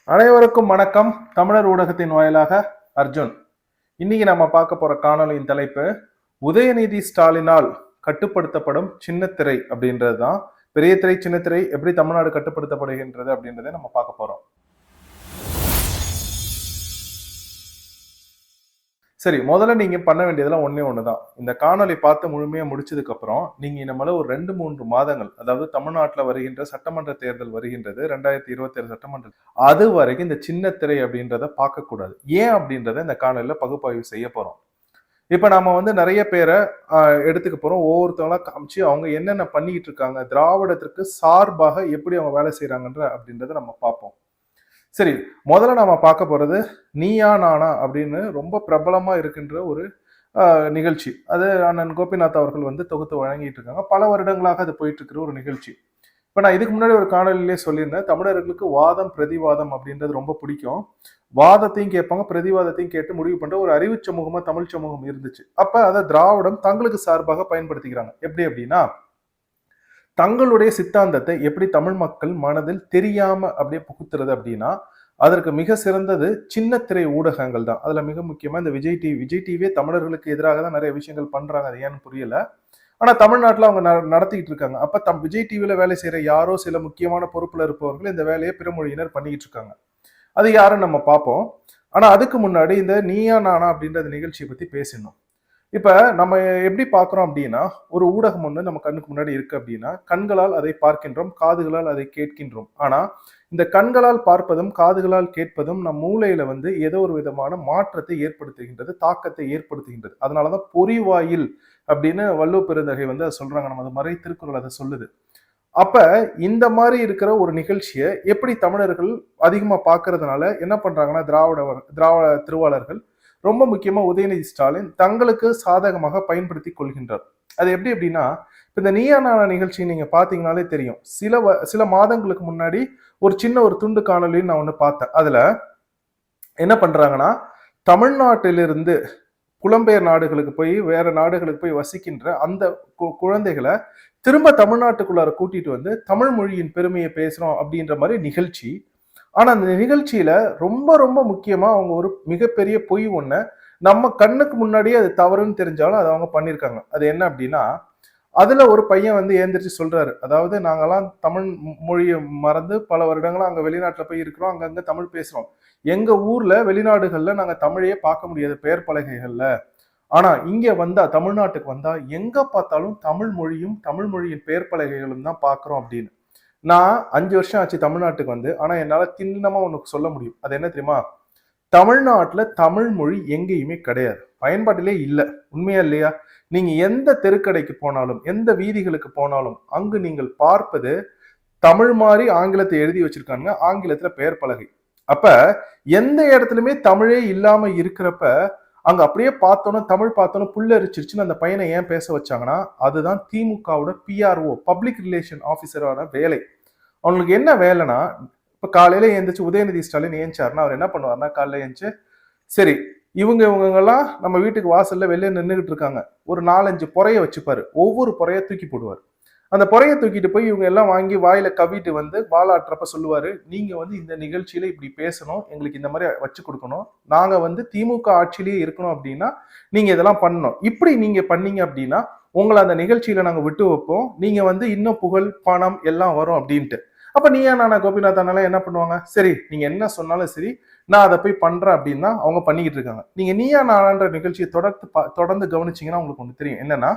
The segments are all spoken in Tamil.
அனைவருக்கும் வணக்கம். தமிழர் ஊடகத்தின் வாயிலாக அர்ஜுன். இன்னைக்கு நம்ம பார்க்க போற காணொலியின் தலைப்பு உதயநிதி ஸ்டாலினால் கட்டுப்படுத்தப்படும் சின்னத்திரை அப்படின்றது தான். பெரிய திரை சின்னத்திரை எப்படி தமிழ்நாடு கட்டுப்படுத்தப்படுகின்றது அப்படின்றத நம்ம பார்க்க போறோம். சரி, முதல்ல நீங்க பண்ண வேண்டியதெல்லாம் ஒண்ணுதான். இந்த காணொலி பார்த்து முழுமையா முடிச்சதுக்கு அப்புறம் நீங்க நம்மள ஒரு 2-3 மாதங்கள், அதாவது தமிழ்நாட்டில் வருகின்ற சட்டமன்ற தேர்தல் வருகின்றது 2027 சட்டமன்ற, அது வரைக்கும் இந்த சின்ன திரை அப்படின்றத பார்க்க கூடாது. ஏன் அப்படின்றத இந்த காணொலியில பகுப்பாய்வு செய்ய போறோம். இப்ப நாம நிறைய பேரை எடுத்துக்க போறோம். ஒவ்வொருத்தவங்களா காமிச்சு அவங்க என்னென்ன பண்ணிட்டு இருக்காங்க, திராவிடத்திற்கு சார்பாக எப்படி அவங்க வேலை செய்யறாங்கன்ற அப்படின்றத நம்ம பார்ப்போம். சரி, முதல்ல நாம பார்க்க போறது நீயா நானா அப்படின்னு ரொம்ப பிரபலமா இருக்கின்ற ஒரு நிகழ்ச்சி. அது அண்ணன் கோபிநாத் அவர்கள் தொகுத்து வழங்கிட்டு இருக்காங்க. பல வருடங்களாக அது போயிட்டு இருக்கிற ஒரு நிகழ்ச்சி. இப்ப நான் இதுக்கு முன்னாடி ஒரு காணொலியிலே சொல்லியிருந்தேன், தமிழர்களுக்கு வாதம் பிரதிவாதம் அப்படின்றது ரொம்ப பிடிக்கும். வாதத்தையும் கேட்பாங்க, பிரதிவாதத்தையும் கேட்டு முடிவு பண்ற ஒரு அறிவு சமூகமா தமிழ் சமூகம் இருந்துச்சு. அப்ப அதை திராவிடம் தங்களுக்கு சார்பாக பயன்படுத்திக்கிறாங்க. எப்படி அப்படின்னா, தங்களுடைய சித்தாந்தத்தை எப்படி தமிழ் மக்கள் மனதில் தெரியாம அப்படியே புகுத்துறது அப்படின்னா, அதற்கு மிக சிறந்தது சின்ன திரை ஊடகங்கள் தான். அதுல மிக முக்கியமா இந்த விஜய் டிவியே தமிழர்களுக்கு எதிராக தான் நிறைய விஷயங்கள் பண்றாங்க. அது ஏன்னு புரியல. ஆனா தமிழ்நாட்டுல அவங்க நடத்திக்கிட்டு இருக்காங்க. அப்ப விஜய் டிவில வேலை செய்யற யாரோ சில முக்கியமான பொறுப்புல இருப்பவர்கள் இந்த வேலையை பிறமொழியினர் பண்ணிக்கிட்டு இருக்காங்க. அது யாருன்னு நம்ம பார்ப்போம். ஆனா அதுக்கு முன்னாடி இந்த நீயா நானா அப்படின்ற நிகழ்ச்சியை பத்தி பேசணும். இப்ப நம்ம எப்படி பார்க்கிறோம் அப்படின்னா, ஒரு ஊடகம் ஒண்ணு நம்ம கண்ணுக்கு முன்னாடி இருக்கு அப்படின்னா, கண்களால் அதை பார்க்கின்றோம், காதுகளால் அதை கேட்கின்றோம். ஆனா இந்த கண்களால் பார்ப்பதும் காதுகளால் கேட்பதும் நம் மூளையில ஏதோ ஒரு விதமான மாற்றத்தை ஏற்படுத்துகின்றது, தாக்கத்தை ஏற்படுத்துகின்றது. அதனாலதான் பொறிவாயில் அப்படின்னு வள்ளுவ பெருந்தகை அதை சொல்றாங்க. நம்ம அது மறை திருக்குறள் அதை சொல்லுது. அப்ப இந்த மாதிரி இருக்கிற ஒரு நிகழ்ச்சியை எப்படி தமிழர்கள் அதிகமா பார்க்கறதுனால என்ன பண்றாங்கன்னா, திராவிட திருவாளர்கள், ரொம்ப முக்கியமா உதயநிதி ஸ்டாலின் தங்களுக்கு சாதகமாக பயன்படுத்தி கொள்கின்றார். அது எப்படி அப்படின்னா, இந்த நீயா நானா நிகழ்ச்சி நீங்க பாத்தீங்கன்னாலே தெரியும். சில மாதங்களுக்கு முன்னாடி ஒரு துண்டு காணொலின்னு நான் ஒண்ணு பார்த்தேன். அதுல என்ன பண்றாங்கன்னா, தமிழ்நாட்டிலிருந்து புலம்பெயர் நாடுகளுக்கு போய் வேற நாடுகளுக்கு போய் வசிக்கின்ற அந்த குழந்தைகளை திரும்ப தமிழ்நாட்டுக்குள்ளார கூட்டிட்டு தமிழ் மொழியின் பெருமையை பேசுறோம் அப்படின்ற மாதிரி நிகழ்ச்சி. ஆனா அந்த நிகழ்ச்சியில ரொம்ப ரொம்ப முக்கியமா அவங்க ஒரு மிகப்பெரிய பொய் ஒண்ண நம்ம கண்ணுக்கு முன்னாடியே அது தவறுன்னு தெரிஞ்சாலும் அதை அவங்க பண்ணிருக்காங்க. அது என்ன அப்படின்னா, அதுல ஒரு பையன் ஏந்திரிச்சு சொல்றாரு, அதாவது நாங்கெல்லாம் தமிழ் மொழியை மறந்து பல வருடங்களா அங்க வெளிநாட்டுல போய் இருக்கிறோம், அங்கங்க தமிழ் பேசுறோம். எங்க ஊர்ல வெளிநாடுகள்ல நாங்க தமிழையே பார்க்க முடியாது பெயர் பலகைகள்ல. ஆனா இங்க தமிழ்நாட்டுக்கு வந்தா எங்க பார்த்தாலும் தமிழ் மொழியும் தமிழ் மொழியின் பெயர் பலகைகளும் தான் பாக்குறோம் அப்படின்னு. நான் 5 வருஷம் ஆச்சு தமிழ்நாட்டுக்கு ஆனா என்னால திண்ணமா உனக்கு சொல்ல முடியும். அது என்ன தெரியுமா? தமிழ்நாட்டுல தமிழ் மொழி எங்கேயுமே கிடையாது, பயன்பாட்டிலே இல்ல. உண்மையா இல்லையா? நீங்க எந்த தெருக்கடைக்கு போனாலும், எந்த வீதிகளுக்கு போனாலும் அங்கு நீங்கள் பார்ப்பது தமிழ் மாதிரி ஆங்கிலத்தை எழுதி வச்சிருக்காங்க, ஆங்கிலத்துல பெயர் பலகை. அப்ப எந்த இடத்துலயுமே தமிழே இல்லாம இருக்கிறப்ப அங்க அப்படியே பார்த்தோன்னா தமிழ் பார்த்தோன்னா புல்லரிச்சிருச்சுன்னு அந்த பையனை ஏன் பேச வச்சாங்கன்னா, அதுதான் திமுகவோட PRO, பப்ளிக் ரிலேஷன் ஆபீசரோட வேலை. அவங்களுக்கு என்ன வேலைன்னா, இப்ப காலையில எழுந்திரிச்சு உதயநிதி ஸ்டாலின் ஏஞ்சாருன்னா அவர் என்ன பண்ணுவார்னா, காலையில ஏஞ்சி சரி இவங்கெல்லாம் நம்ம வீட்டுக்கு வாசல்ல வெளியே நின்றுகிட்டு இருக்காங்க, ஒரு 4-5 புறைய வச்சுப்பாரு. ஒவ்வொரு புறைய தூக்கி போடுவார். அந்த புறைய தூக்கிட்டு போய் இவங்க எல்லாம் வாங்கி வாயில கவிட்டு வாலாட்டுறப்ப சொல்லுவாரு, நீங்க இந்த நிகழ்ச்சியில இப்படி பேசணும், எங்களுக்கு இந்த மாதிரி வச்சு கொடுக்கணும், நாங்க திமுக ஆட்சியிலேயே இருக்கணும் அப்படின்னா நீங்க இதெல்லாம் பண்ணணும், இப்படி நீங்க பண்ணீங்க அப்படின்னா உங்களை அந்த நிகழ்ச்சியில நாங்க விட்டு வைப்போம், நீங்க இன்னும் புகழ் பணம் எல்லாம் வரும் அப்படின்ட்டு. அப்ப நீயா நானா கோபிநாத் அண்ணாலாம் என்ன பண்ணுவாங்க, சரி நீங்க என்ன சொன்னாலும் சரி நான் அதை போய் பண்றேன் அப்படின்னா அவங்க பண்ணிக்கிட்டு இருக்காங்க. நீங்க நீயா நானான்ற நிகழ்ச்சியை தொடர்ந்து கவனிச்சீங்கன்னா உங்களுக்கு ஒண்ணு தெரியும். என்னன்னா,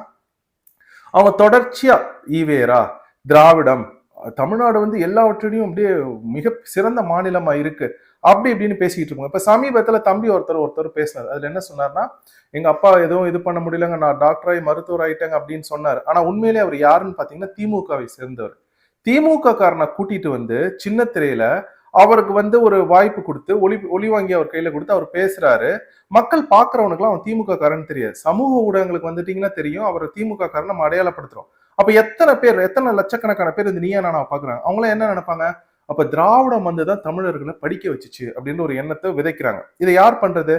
அவங்க தொடர்ச்சியா ஈவேரா, திராவிடம், தமிழ்நாடு எல்லாவற்றையும் அப்படியே மிக சிறந்த மாநிலமா இருக்கு அப்படி இப்படின்னு பேசிக்கிட்டு இருப்பாங்க. இப்ப சமீபத்துல தம்பி ஒருத்தர் பேசினார். அதுல என்ன சொன்னார்னா, எங்க அப்பா எதுவும் இது பண்ண முடியலங்க, நான் டாக்டராகி மருத்துவர் ஆயிட்டேங்க அப்படின்னு சொன்னார். ஆனா உண்மையிலே அவர் யாருன்னு பாத்தீங்கன்னா திமுகவை சேர்ந்தவர். திமுக காரனை கூட்டிட்டு சின்ன திரையில அவருக்கு ஒரு வாய்ப்பு கொடுத்து ஒளி வாங்கி அவர் கையில கொடுத்து அவர் பேசுறாரு. மக்கள் பாக்குறவனுக்குலாம் அவன் திமுக காரன்னு தெரியாது. சமூக ஊடகங்களுக்கு வந்துட்டீங்கன்னா தெரியும் அவர் திமுக காரன் நம்ம அடையாளப்படுத்துறோம். அப்ப எத்தனை லட்சக்கணக்கான பேர் இந்த நீயா நானா பாக்குறாங்க. அவங்களாம் என்ன நினைப்பாங்க, அப்ப திராவிடம் தான் தமிழர்களை படிக்க வச்சுச்சு அப்படின்ற ஒரு எண்ணத்தை விதைக்கிறாங்க. இதை யார் பண்றது?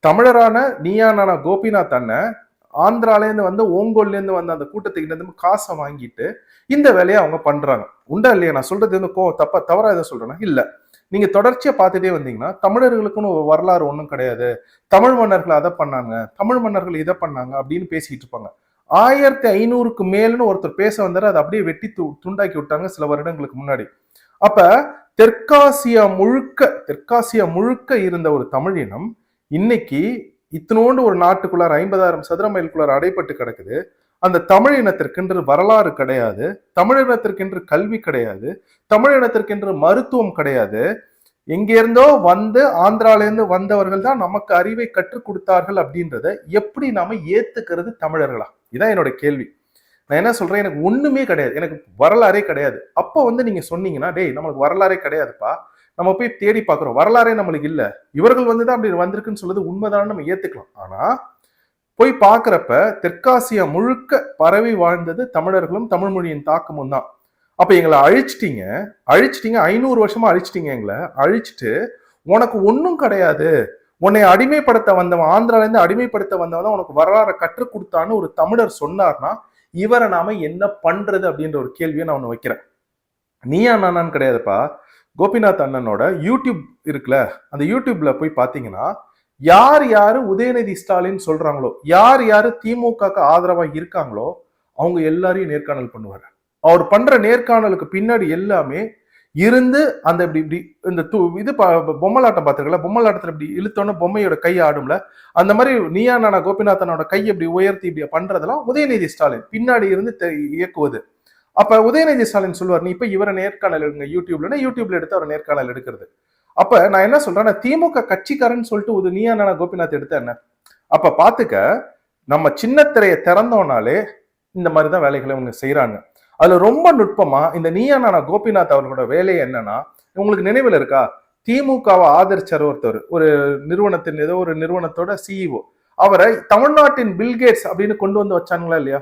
தமிழரான நீயா நானா கோபிநாத் அண்ணன் ஆந்திராலேருந்து ஓங்கோல்லேருந்து அந்த கூட்டத்துக்கிட்ட காசை வாங்கிட்டு இந்த வேலையை அவங்க பண்றாங்க. உண்டா இல்லையா? நான் சொல்றது தவறா எதை சொல்றேன்னா இல்ல. நீங்க தொடர்ச்சியா பார்த்துட்டே வந்தீங்கன்னா தமிழர்களுக்குன்னு ஒரு வரலாறு ஒன்றும் கிடையாது. தமிழ் மன்னர்கள் அதை பண்ணாங்க, தமிழ் மன்னர்கள் இதை பண்ணாங்க அப்படின்னு பேசிட்டு இருப்பாங்க. 1500க்கு மேல்னு ஒருத்தர் பேச வந்தாரு, அதை அப்படியே வெட்டி துண்டாக்கி விட்டாங்க சில வருடங்களுக்கு முன்னாடி. அப்ப தெற்காசியா முழுக்க இருந்த ஒரு தமிழினம் இன்னைக்கு இத்தனோண்டு ஒரு நாட்டுக்குள்ளார 50,000 சதுர மைலுக்குள்ளார அடைப்பட்டு கிடக்குது. அந்த தமிழ் இனத்திற்கென்று வரலாறு கிடையாது, தமிழினத்திற்கென்று கல்வி கிடையாது, தமிழினத்திற்கென்று மருத்துவம் கிடையாது. எங்கிருந்தோ வந்து ஆந்திரால இருந்து வந்தவர்கள் தான் நமக்கு அறிவை கற்றுக் கொடுத்தார்கள் அப்படின்றத எப்படி நாம ஏத்துக்கிறது தமிழர்களா? இதான் என்னோட கேள்வி. நான் என்ன சொல்றேன், எனக்கு ஒண்ணுமே கிடையாது, எனக்கு வரலாறே கிடையாது. அப்போ வந்து நீங்க சொன்னீங்கன்னா, டேய் நம்மளுக்கு வரலாறே கிடையாதுப்பா, நம்ம போய் தேடி பார்க்கிறோம், வரலாறே நம்மளுக்கு இல்ல, இவர்கள் வந்துதான் அப்படி வந்திருக்குன்னு சொல்றது உண்மைதான் நம்ம ஏத்துக்கலாம். ஆனா போய் பார்க்கிறப்ப தெற்காசியா முழுக்க பரவி வாழ்ந்தது தமிழர்களும் தமிழ் மொழியின் தாக்கமும் தான். அப்ப எங்களை அழிச்சிட்டீங்க, 500 வருஷமா அழிச்சிட்டீங்க, எங்களை அழிச்சிட்டு உனக்கு ஒன்னும் கிடையாது, உன்னை அடிமைப்படுத்த வந்தவன், ஆந்திரால இருந்து அடிமைப்படுத்த வந்தவன் தான் உனக்கு வரலாறை கற்றுக் கொடுத்தான்னு ஒரு தமிழர் சொன்னார்னா இவரை நாம என்ன பண்றது அப்படின்ற ஒரு கேள்வியை நான் ஒண்ணு வைக்கிறேன். நீயா நானான்னு கிடையாதுப்பா. கோபிநாத் அண்ணனோட யூடியூப் இருக்குல்ல, அந்த யூடியூப்ல போய் பாத்தீங்கன்னா யார் யாரு உதயநிதி ஸ்டாலின் சொல்றாங்களோ, யார் யாரு திமுக ஆதரவா இருக்காங்களோ அவங்க எல்லாரையும் நேர்காணல் பண்ணுவாரு. அவர் பண்ற நேர்காணலுக்கு பின்னாடி எல்லாமே இருந்து அந்த இப்படி இப்படி இந்த இது பொம்மலாட்டம் பார்த்துருக்கல, பொம்மலாட்டத்துல இப்படி இழுத்தோன்னு பொம்மையோட கை ஆடும்ல, அந்த மாதிரி நீயா நானா கோபிநாதனோட கையை இப்படி உயர்த்தி இப்படி பண்றதெல்லாம் உதயநிதி ஸ்டாலின் பின்னாடி இருந்து இயக்குவது. அப்ப உதயநிதி ஸ்டாலின் சொல்லுவார், நீ இப்ப இவரை நேர்காணல் எடுங்க யூடியூப்ல எடுத்து அவர் நேர்காணல் எடுக்கிறது. அப்ப நான் என்ன சொல்றேன், திமுக கட்சிக்காரன் சொல்லிட்டு நீயா நானா கோபிநாத் எடுத்த என்ன? அப்ப பாத்துக்க, நம்ம சின்ன திரையை திறந்தோம்னாலே இந்த மாதிரிதான் வேலைகளை அவங்க செய்யறாங்க. அதுல ரொம்ப நுட்பமா இந்த நீயா நானா கோபிநாத் அவர்களோட வேலை என்னன்னா, உங்களுக்கு நினைவில் இருக்கா, திமுகவை ஆதரிச்சார் ஒருத்தர், ஒரு நிறுவனத்தின் ஏதோ ஒரு நிறுவனத்தோட சிஇஓ, அவரை தமிழ்நாட்டின் பில்கேட்ஸ் அப்படின்னு கொண்டு வந்து வச்சாங்களா இல்லையா?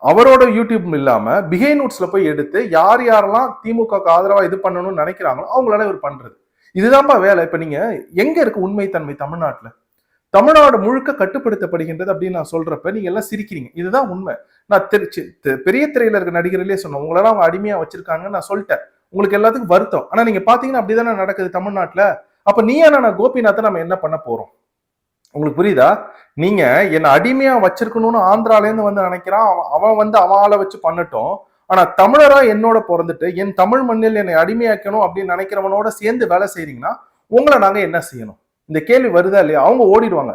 அவரோட யூடியூப் இல்லாம பிஹைண்ட் நோட்ஸ்ல போய் எடுத்து யார் யாரெல்லாம் திமுக ஆதரவா இது பண்ணணும்னு நினைக்கிறாங்களோ அவங்களால இவர் பண்றது. இதுதான்ப்பா வேலை. இப்ப நீங்க எங்க இருக்கு உண்மைத்தன்மை தமிழ்நாட்டுல? தமிழ்நாடு முழுக்க கட்டுப்படுத்தப்படுகின்றது அப்படின்னு நான் சொல்றப்ப நீங்க எல்லாம் சிரிக்கிறீங்க. இதுதான் உண்மை. நான் பெரிய திரையில இருக்க நடிகர்களே சொன்னேன், உங்களெல்லாம் அவங்க அடிமையா வச்சிருக்காங்கன்னு நான் சொல்லிட்டேன். உங்களுக்கு எல்லாத்துக்கும் வருத்தம். ஆனா நீங்க பாத்தீங்கன்னா அப்படிதானே நடக்குது தமிழ்நாட்டுல. அப்ப நீயா நான் கோபிநாத்தை நம்ம என்ன பண்ண போறோம்? உங்களுக்கு புரியுதா? நீங்க என்ன அடிமையா வச்சிருக்கணும்னு ஆந்திரால இருந்து வந்து நினைக்கிறான், அவன் வந்து அவளை வச்சு பண்ணட்டும். ஆனா தமிழரா என்னோட பிறந்துட்டு என் தமிழ் மண்ணில் என்னை அடிமையாக்கணும் அப்படின்னு நினைக்கிறவனோட சேர்ந்து வேலை செய்றீங்கன்னா உங்களை நாங்க என்ன செய்யணும்? இந்த கேள்வி வருதா இல்லையா? அவங்க ஓடிடுவாங்க.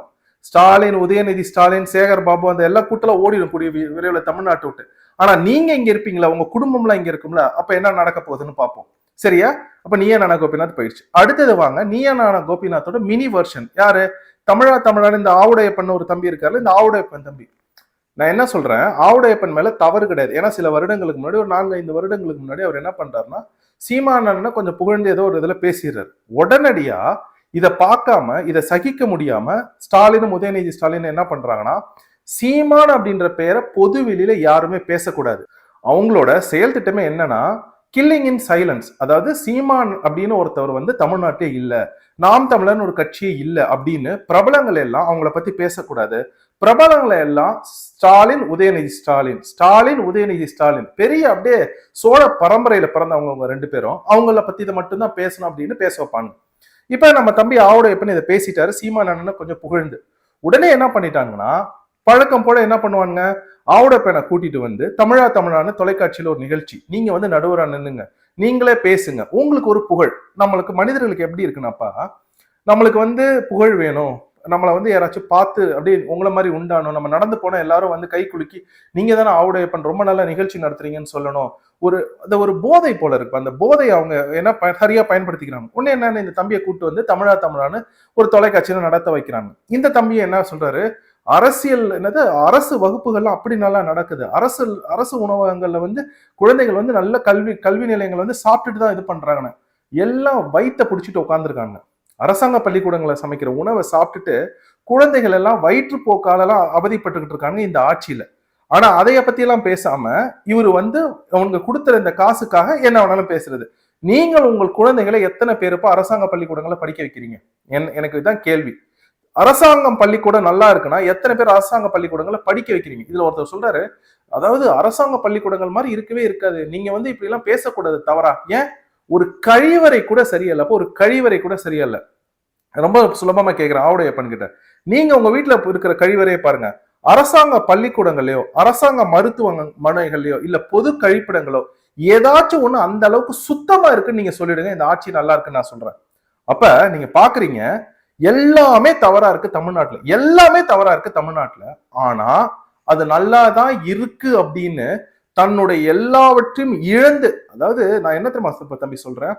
ஸ்டாலின், உதயநிதி ஸ்டாலின், சேகர் பாபு அந்த எல்லா கூட்டெல்லாம் ஓடிடும் கூடிய விரைவில் தமிழ்நாட்டை விட்டு. ஆனா நீங்க இங்க இருப்பீங்களா? உங்க குடும்பம்லாம் இங்க இருக்கும்ல, அப்ப என்ன நடக்க போகுதுன்னு பார்ப்போம். சரியா? அப்ப நீயா நானா கோபிநாத் போயிடுச்சு. அடுத்தது வாங்க, நீயா நானா கோபிநாத்தோட மினி வெர்ஷன். யாரு? தமிழான இந்த ஆவுடையப்பன் ஒரு தம்பி இருக்காரு, இந்த ஆவுடையப்பன் தம்பி. நான் என்ன சொல்றேன், ஆவுடையப்பன் மேல தவறு கிடையாது. ஏன்னா சில வருடங்களுக்கு முன்னாடி, ஒரு 4-5 வருடங்களுக்கு முன்னாடி அவர் என்ன பண்றாருன்னா, சீமானன்னு கொஞ்சம் புகழ்ந்து ஏதோ ஒரு இதுல பேசிடுறாரு. உடனடியா இதை பார்க்காம, இதை சகிக்க முடியாம ஸ்டாலினும் உதயநிதி ஸ்டாலின் என்ன பண்றாங்கன்னா, சீமான் அப்படின்ற பெயரை பொது வெளியில யாருமே பேசக்கூடாது. அவங்களோட செயல் திட்டமே என்னன்னா, கில்லிங் இன் சைலன்ஸ். அதாவது சீமான் அப்படின்னு ஒருத்தவர் வந்து தமிழ்நாட்டே இல்ல, நாம் தமிழர்னு ஒரு கட்சியே இல்ல அப்படின்னு பிரபலங்கள் எல்லாம் அவங்கள பத்தி பேசக்கூடாது. பிரபலங்களை எல்லாம் ஸ்டாலின் உதயநிதி ஸ்டாலின், ஸ்டாலின் உதயநிதி ஸ்டாலின், பெரிய அப்படியே சோழ பரம்பரையில பிறந்தவங்க ரெண்டு பேரும், அவங்கள பத்தி இதை மட்டும்தான் பேசணும் அப்படின்னு பேச வைப்பாங்க. இப்ப நம்ம தம்பி ஆவுடையப்பன் இதை பேசிட்டாரு, சீமான் அண்ணன் கொஞ்சம் புகழ்ந்து. உடனே என்ன பண்ணிட்டாங்கன்னா, பழக்கம் போல என்ன பண்ணுவாங்க, ஆவுடையப்பனை கூட்டிட்டு வந்து தமிழான்னு தொலைக்காட்சியில ஒரு நிகழ்ச்சி, நீங்க வந்து நடுவரா நின்னுங்க, நீங்களே பேசுங்க, உங்களுக்கு ஒரு புகழ். நம்மளுக்கு மனிதர்களுக்கு எப்படி இருக்குன்னாப்பா, நம்மளுக்கு வந்து புகழ் வேணும், நம்மளை வந்து யாராச்சும் பார்த்து அப்படியே உங்களை மாதிரி உண்டானோம், நம்ம நடந்து போனா எல்லாரும் வந்து கை குலுக்கி நீங்க தானே ஆவுடையப்பன் ரொம்ப நல்ல நிகழ்ச்சி நடத்துறீங்கன்னு சொல்லணும். ஒரு போதை போல இருக்கு. அந்த போதை அவங்க என்ன சரியா பயன்படுத்திக்கிறாங்க. ஒண்ணு என்னன்னு, இந்த தம்பியை கூட்டு வந்து தமிழான்னு ஒரு தொலைக்காட்சியில நடத்த வைக்கிறாங்க. இந்த தம்பியை என்ன சொல்றாரு, அரசியல் என்னது, அரசு வகுப்புகள்லாம் அப்படி நல்லா நடக்குது, அரசு உணவகங்கள்ல வந்து குழந்தைகள் வந்து நல்ல கல்வி நிலையங்கள் வந்து சாப்பிட்டுட்டு தான் இது பண்றாங்கன்னு, எல்லாம் வயிற்ற பிடிச்சிட்டு உட்காந்துருக்காங்க. அரசாங்க பள்ளிக்கூடங்களை சமைக்கிற உணவை சாப்பிட்டுட்டு குழந்தைகள் எல்லாம் வயிற்றுப்போக்காலெல்லாம் அவதிப்பட்டுக்கிட்டு இருக்காங்க இந்த ஆட்சியில. ஆனா அதைய பத்தி எல்லாம் பேசாம இவர் வந்து அவங்க கொடுத்துற இந்த காசுக்காக என்ன வேணாலும் பேசுறது. நீங்கள் உங்கள் குழந்தைகளை எத்தனை பேருப்பா அரசாங்க பள்ளிக்கூடங்களை படிக்க வைக்கிறீங்க? எனக்கு இதுதான் கேள்வி. அரசாங்கம் பள்ளிக்கூடம் நல்லா இருக்குன்னா எத்தனை பேர் அரசாங்க பள்ளிக்கூடங்களை படிக்க வைக்கிறீங்க? இதுல ஒருத்தர் சொல்றாரு, அதாவது அரசாங்க பள்ளிக்கூடங்கள் மாதிரி இருக்கவே இருக்காது, நீங்க வந்து இப்படி எல்லாம் பேசக்கூடாது, தவறா? ஏன்? ஒரு கழிவறை கூட சரியில்லை. அப்போ ஒரு கழிவறை கூட சரியில்ல. ரொம்ப சுலபமா கேட்கிறேன் ஆவுடையப்பன் கிட்ட, நீங்க உங்க வீட்டுல இருக்கிற கழிவறையை பாருங்க. அரசாங்க பள்ளிக்கூடங்களையோ அரசாங்க மருத்துவமனைகளையோ இல்ல பொது கழிப்பிடங்களோ ஏதாச்சும் ஒண்ணு அந்த அளவுக்கு சுத்தமா இருக்குன்னு நீங்க சொல்லிடுங்க, இந்த ஆட்சி நல்லா இருக்குன்னு நான் சொல்றேன். அப்ப நீங்க பாக்குறீங்க எல்லாமே தவறா இருக்கு தமிழ்நாட்டுல, எல்லாமே தவறா இருக்கு தமிழ்நாட்டுல. ஆனா அது நல்லாதான் இருக்கு அப்படின்னு தன்னுடைய எல்லாவற்றையும் இழந்து, அதாவது நான் என்ன தெரியுமா தம்பி சொல்றேன்,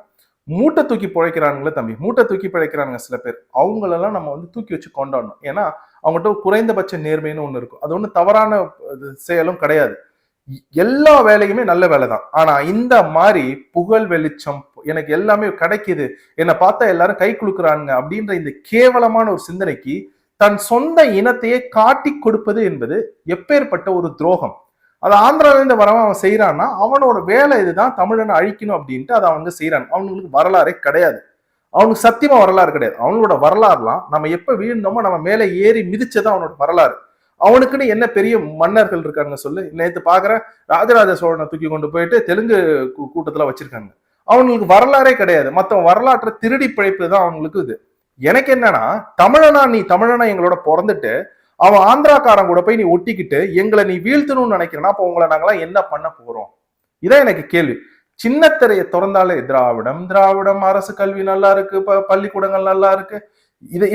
மூட்டை தூக்கி பிழைக்கிறானுங்களே தம்பி, மூட்டை தூக்கி பிழைக்கிறானுங்க சில பேர், அவங்களெல்லாம் நம்ம வந்து தூக்கி வச்சு கொண்டாடணும். ஏன்னா அவங்ககிட்ட குறைந்தபட்ச நேர்மைன்னு ஒண்ணு இருக்கும். அது ஒண்ணு தவறான செயலும் கிடையாது. எல்லா வேலையுமே நல்ல வேலை தான். ஆனா இந்த மாதிரி புகழ் வெளிச்சம் எனக்கு எல்லாமே கிடைக்குது, என்னை பார்த்தா எல்லாரும் கை குலுக்குறாங்க அப்படின்ற இந்த கேவலமான ஒரு சிந்தனைக்கு தன் சொந்த இனத்தையே காட்டி கொடுப்பது என்பது எப்பேற்பட்ட ஒரு துரோகம். அது ஆந்திரால இருந்து வரவன் அவன் செய்யறான்னா அவனோட வேலை இதுதான், தமிழனை அழிக்கணும் அப்படின்ட்டு அதை அவங்க செய்யறான். அவங்களுக்கு வரலாறே கிடையாது, அவனுக்கு சத்தியமா வரலாறு கிடையாது. அவனோட வரலாறுலாம் நம்ம எப்ப வீழ்ந்தோமோ நம்ம மேல ஏறி மிதிச்சதான் அவனோட வரலாறு. அவனுக்குன்னு என்ன பெரிய மன்னர்கள் இருக்காங்க சொல்லு. நேற்று பாக்குறேன் ராஜராஜ சோழனை தூக்கி கொண்டு போயிட்டு தெலுங்கு கூட்டத்துல வச்சிருக்காங்க. அவங்களுக்கு வரலாறே கிடையாது. மத்த வரலாற்றை திருடி பிழைப்பு தான் அவங்களுக்கு இது. எனக்கு என்னன்னா, நீ தமிழனா எங்களோட பிறந்துட்டு அவன் ஆந்திராக்காரன் கூட போய் நீ ஒட்டிக்கிட்டு எங்களை நீ வீழ்த்தணும்னு நினைக்கிறனா, அப்ப உங்களை நாங்களாம் என்ன பண்ண போறோம்? இதான் எனக்கு கேள்வி. சின்ன திரையை திறந்தாலே திராவிடம் திராவிடம், அரசு கல்வி நல்லா இருக்கு, பள்ளிக்கூடங்கள் நல்லா இருக்கு,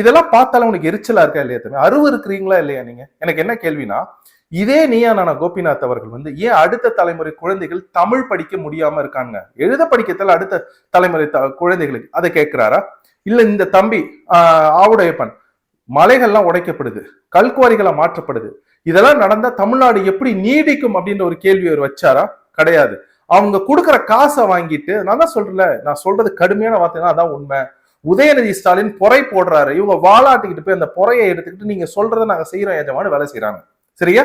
இதெல்லாம் பார்த்தாலும் உனக்கு எரிச்சலா இருக்கா இல்லையா தம்பி? அருவு இருக்கிறீங்களா இல்லையா நீங்க? எனக்கு என்ன கேள்வினா, இதே நீயா நானா கோபிநாத் அவர்கள் வந்து ஏன் அடுத்த தலைமுறை குழந்தைகள் தமிழ் படிக்க முடியாம இருக்காங்க, எழுத படிக்கத்தால அடுத்த தலைமுறை குழந்தைகளுக்கு அதை கேட்கிறாரா? இல்ல இந்த தம்பி ஆவுடையப்பன் மலைகள்லாம் உடைக்கப்படுது, கல்குவாரிகளை மாற்றப்படுது, இதெல்லாம் நடந்தா தமிழ்நாடு எப்படி நீடிக்கும் அப்படின்ற ஒரு கேள்வி அவர் வச்சாரா? கிடையாது. அவங்க கொடுக்குற காசை வாங்கிட்டு, நான் தான் சொல்றேன், நான் சொல்றது கடுமையான வார்த்தை, அதான் உண்மை. உதயநிதி ஸ்டாலின் பொறை போடுறாரு, இவங்க வாலாட்டிக்கிட்டு போய் அந்த பொறையை எடுத்துக்கிட்டு நீங்க சொல்றதை நாங்க செய்யறோம் ஏஜமான வேலை செய்யறாங்க. சரியா?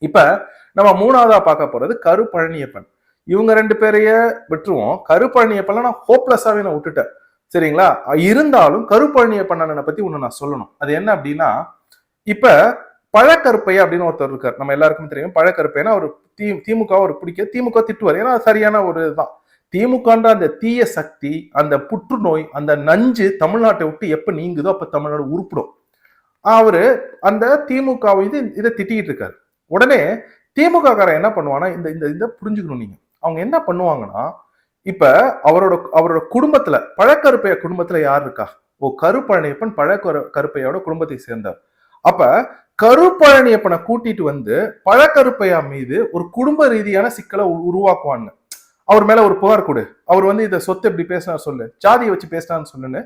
இப்ப நம்ம மூணாவதா பார்க்க போறது கருப்பழனியப்பன். இவங்க ரெண்டு பேரைய விட்டுருவோம். கருப்பழனியப்பன் நான் ஹோப்லெஸ்ஸாவே நான் விட்டுட்டேன். சரிங்களா? இருந்தாலும் கருப்பழனியப்பண்ணனை பத்தி ஒண்ணு நான் சொல்லணும். அது என்ன அப்படின்னா, இப்ப பழக்கருப்பையா அப்படின்னு ஒருத்தர் இருக்கார், நம்ம எல்லாருக்கும் தெரியும். பழக்கருப்பையா அவர் திமுக ஒரு பிடிக்க, திமுக திட்டுவார், ஏன்னா சரியான ஒரு இதுதான். திமுகன்ற அந்த தீய சக்தி, அந்த புற்றுநோய், அந்த நஞ்சு தமிழ்நாட்டை விட்டு எப்ப நீங்குதோ அப்ப தமிழ்நாடு உருப்பிடும். அவரு அந்த திமுக இதை திட்டிக்கிட்டு இருக்காரு. உடனே திமுக காரன் என்ன பண்ணுவானா, இந்த புரிஞ்சுக்கணும் நீங்க, அவங்க என்ன பண்ணுவாங்கன்னா, இப்ப அவரோட குடும்பத்துல, பழக்கருப்பைய குடும்பத்துல யார் இருக்கா? கருப்பழனியப்பன் பழக்கருப்பையோட குடும்பத்தை சேர்ந்தார். அப்ப கருப்பழனியப்பனை கூட்டிட்டு வந்து பழக்கருப்பையா மீது ஒரு குடும்ப ரீதியான சிக்கலை உருவாக்குவாங்க. அவர் மேல ஒரு புகார் கொடு, அவர் வந்து இதை சொத்து எப்படி பேசினார் சொல்லு, ஜாதியை வச்சு பேசினான்னு சொல்லுன்னு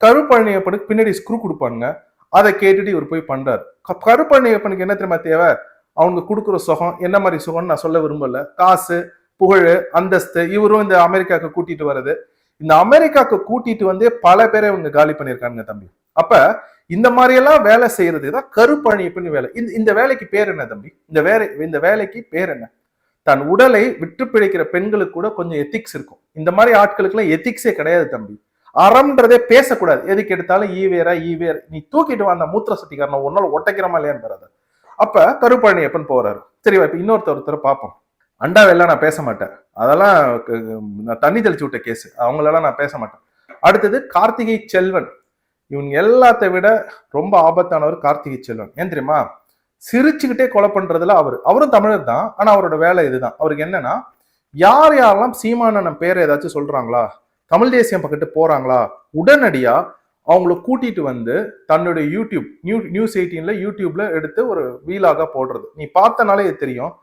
கருப்பழனியப்பனுக்கு பின்னாடி ஸ்க்ரூ கொடுப்பாங்க. அதை கேட்டுட்டு இவர் போய் பண்றாரு. கருப்பழனியப்பனுக்கு என்ன தெரியுமா தேவை? அவங்க கொடுக்குற சுகம் என்ன மாதிரி சுகம்னு நான் சொல்ல விரும்பல, காசு, புகழ், அந்தஸ்து. இவரும் இந்த அமெரிக்காவுக்கு கூட்டிட்டு வர்றது, இந்த அமெரிக்காவுக்கு கூட்டிட்டு வந்து பல பேரை இவங்க காலி பண்ணியிருக்காங்க தம்பி. அப்ப இந்த மாதிரி எல்லாம் வேலை செய்யறதுதான் கருப்பழனியப்பன் வேலை. இந்த வேலைக்கு பேர் என்ன தம்பி? இந்த வேலைக்கு பேர் என்ன? தன் உடலை விட்டு பிழைக்கிற பெண்களுக்கு கூட கொஞ்சம் எத்திக்ஸ் இருக்கும். இந்த மாதிரி ஆட்களுக்கு எல்லாம் எத்திக்ஸே கிடையாது தம்பி. அறம்ன்றதே பேசக்கூடாது. எதுக்கு எடுத்தாலும் ஈவேரா ஈவேர், நீ தூக்கிட்டு வந்த மூத்திர சட்டிக்காரன ஒரு நாள் ஒட்டைக்கிறமா இல்லையான்னு. அப்ப கருப்பழனியப்பன் போறாரு. சரி, இப்ப இன்னொருத்தரை பார்ப்போம். அண்டாவெல்லாம் நான் பேச மாட்டேன், அதெல்லாம் நான் தண்ணி தெளிச்சு விட்ட கேஸ், அவங்களெல்லாம் நான் பேச மாட்டேன். அடுத்தது கார்த்திகை செல்வன். இவங்க எல்லாத்த விட ரொம்ப ஆபத்தானவர் கார்த்திகை செல்வன். ஏன் தெரியுமா? சிரிச்சுக்கிட்டே கொலை பண்றதுல அவரும் தமிழர் தான். ஆனா அவரோட வேலை இதுதான். அவருக்கு என்னன்னா, யாரெல்லாம் சீமானன் பேரை ஏதாச்சும் சொல்றாங்களா, தமிழ் தேசியம் பக்கத்து போறாங்களா, உடனடியா அவங்கள கூட்டிட்டு வந்து தன்னுடைய நியூஸ் 18ல யூடியூப்ல எடுத்து ஒரு வீலாக போடுறது. நீ பார்த்தனாலே தெரியும்.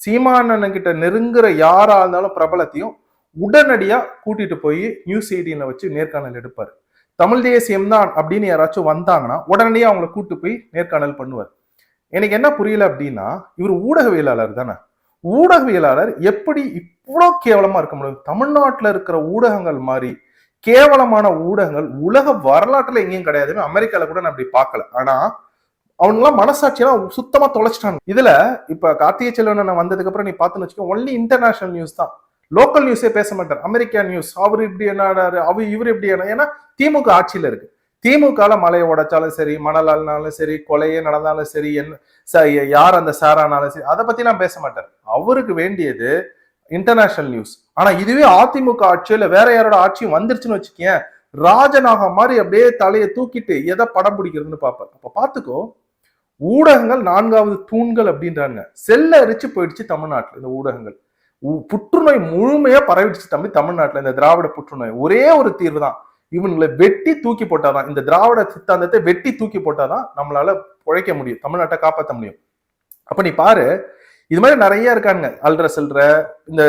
சீமானன் கிட்ட நெருங்குற யாரா இருந்தாலும் பிரபலத்தையும் உடனடியா கூட்டிட்டு போய் நியூஸ் 18ல வச்சு நேர்காணல் எடுப்பாரு. தமிழ் தேசியம் தான் அப்படின்னு யாராச்சும் வந்தாங்கன்னா உடனடியா அவங்களை கூட்டு போய் நேர்காணல் பண்ணுவார். எனக்கு என்ன புரியல அப்படின்னா, இவர் ஊடகவியலாளர் தானே. ஊடகவியலாளர் எப்படி இவ்வளவு கேவலமா இருக்க முடியும்? தமிழ்நாட்டுல இருக்கிற ஊடகங்கள் மாதிரி கேவலமான ஊடகங்கள் உலக வரலாற்றுல எங்கேயும் கிடையாது. அமெரிக்கால கூட நான் அப்படி பார்க்கல. ஆனா அவனுங்களாம் மனசாட்சியெல்லாம் சுத்தமா தொலைச்சிட்டாங்க. இதுல இப்ப கார்த்திகை செல்வன் வந்ததுக்கு அப்புறம் நீ பார்த்துன்னு வச்சுக்கோ, ஒன்லி இன்டர்நேஷனல் நியூஸ் தான், லோக்கல் நியூஸே பேச மாட்டார். அமெரிக்கா நியூஸ், அவர் இப்படி என்னாடாரு, இவர் இப்படி என்ன. ஏன்னா திமுக ஆட்சியில இருக்கு. திமுக மலையை உடைச்சாலும் சரி, மணலாலும் சரி, கொலையே நடந்தாலும் சரி, யார் அந்த சாரானாலும் சரி, அதை பத்தி எல்லாம் பேச மாட்டார். அவருக்கு வேண்டியது இன்டர்நேஷனல் நியூஸ். ஆனா இதுவே அதிமுக ஆட்சியோ இல்ல வேற யாரோட ஆட்சியும் வந்துருச்சுன்னு வச்சுக்கேன், ராஜநாகம் மாதிரி அப்படியே தலையை தூக்கிட்டு எதை படம் பிடிக்கிறதுன்னு பார்ப்பேன். அப்ப பாத்துக்கோ, ஊடகங்கள் 4வது தூண்கள் அப்படின்றாங்க. செல்ல அரிச்சு போயிடுச்சு தமிழ்நாட்டுல இந்த ஊடகங்கள். புற்றுநோய் முழுமையா பரவிடுச்சு தம்பி தமிழ்நாட்டுல. இந்த திராவிட புற்றுநோய் ஒரே ஒரு தீர்வு தான், இவங்களை வெட்டி தூக்கி போட்டாதான், இந்த திராவிட சித்தாந்தத்தை வெட்டி தூக்கி போட்டாதான் நம்மளால பிழைக்க முடியும், தமிழ்நாட்டை காப்பாற்ற முடியும். அப்ப நீ பாரு, இது மாதிரி நிறைய இருக்காங்க, அல்ற செல்ற இந்த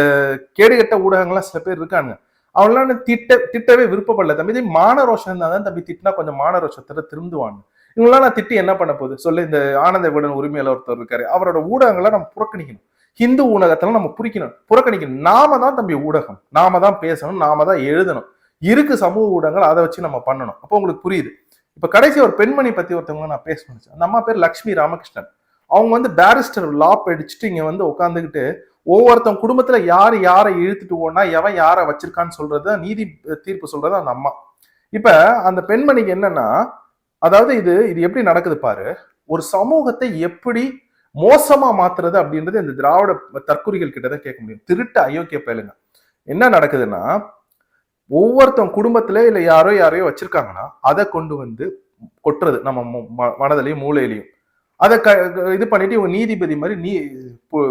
கேடுகட்ட ஊடகங்கள்லாம் சில பேர் இருக்காங்க. அவங்களாம் திட்டவே விருப்பப்படல தம்பி. இதே மானரோஷம் இருந்தா தான் தம்பி திட்டினா கொஞ்சம் மானரோஷத்தை திருந்துவாங்க. இவங்களாம் நான் திட்டி என்ன பண்ண போகுது சொல்லு. இந்த ஆனந்த விகடன் உரிமையில ஒருத்தர் இருக்காரு, அவரோட ஊடகங்களை நம்ம புறக்கணிக்கணும். ஹிந்து ஊடகத்துல நம்ம புறக்கணிக்கணும். நாம தான் தம்பி ஊடகம், நாம தான் பேசணும், நாம தான் எழுதணும். இருக்கு சமூக ஊடகங்கள், அதை வச்சு நம்ம பண்ணணும். அப்போ உங்களுக்கு புரியுது. இப்ப கடைசி ஒரு பெண்மணி பத்தி ஒருத்தவங்க நான் பேசணும். அந்த அம்மா பேர் லட்சுமி ராமகிருஷ்ணன். அவங்க பேரிஸ்டர் லா படிச்சுட்டு இங்க உட்காந்துக்கிட்டு ஒவ்வொருத்தவங்க குடும்பத்துல யாரை இழுத்துட்டு போனா எவன் யாரை வச்சிருக்கான்னு சொல்றது, நீதி தீர்ப்பு சொல்றது அந்த அம்மா. இப்ப அந்த பெண்மணிக்கு என்னன்னா, அதாவது இது எப்படி நடக்குது பாரு, ஒரு சமூகத்தை எப்படி மோசமா மாத்துறது அப்படின்றது இந்த திராவிட தற்குறிகள் கிட்டதான் கேட்க முடியும். திருட்டு அயோக்கிய பயலுங்க. என்ன நடக்குதுன்னா, ஒவ்வொருத்தவங்க குடும்பத்துல இல்ல யாரையோ வச்சிருக்காங்கன்னா அதை கொண்டு கொட்டுறது நம்ம மனதிலையும் மூளையிலையும். அதை இது பண்ணிட்டு இவங்க நீதிபதி மாதிரி